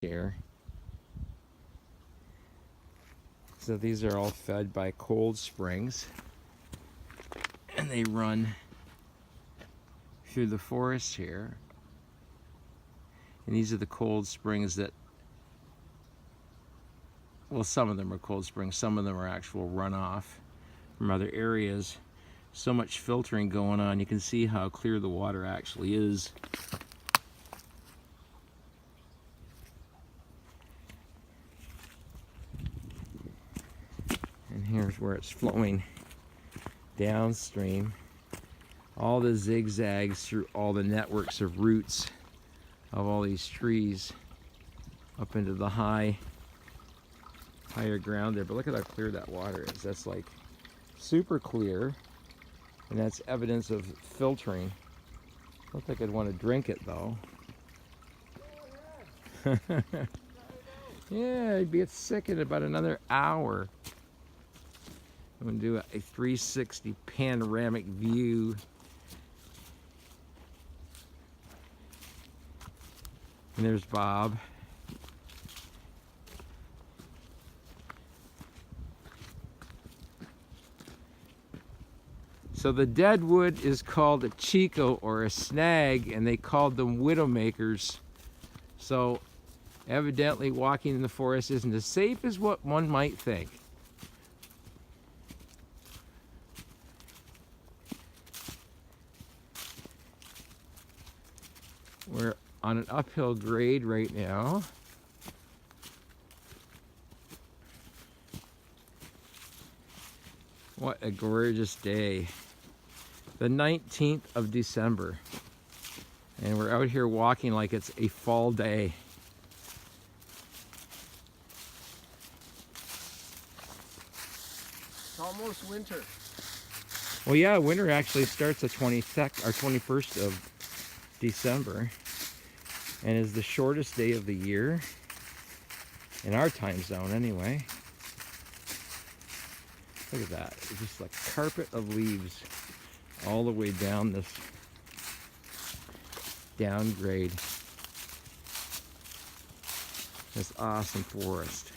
here. So these are all fed by cold springs, and they run through the forest here. And these are the cold springs that, well, some of them are cold springs, some of them are actual runoff from other areas. So much filtering going on, you can see how clear the water actually is. And here's where it's flowing downstream. All the zigzags through all the networks of roots of all these trees up into the higher ground there. But look at how clear that water is. That's like super clear, and that's evidence of filtering. I don't think I'd want to drink it though. Yeah, I'd be sick in about another hour. I'm gonna do a 360 panoramic view. And there's Bob. So the deadwood is called a chico or a snag, and they called them widowmakers. So evidently walking in the forest isn't as safe as what one might think. We're on an uphill grade right now. What a gorgeous day. The 19th of December. And we're out here walking like it's a fall day. It's almost winter. Well, yeah, winter actually starts the 22nd or 21st of December and is the shortest day of the year in our time zone anyway. Look at that. It's just like a carpet of leaves all the way down this downgrade. This awesome forest.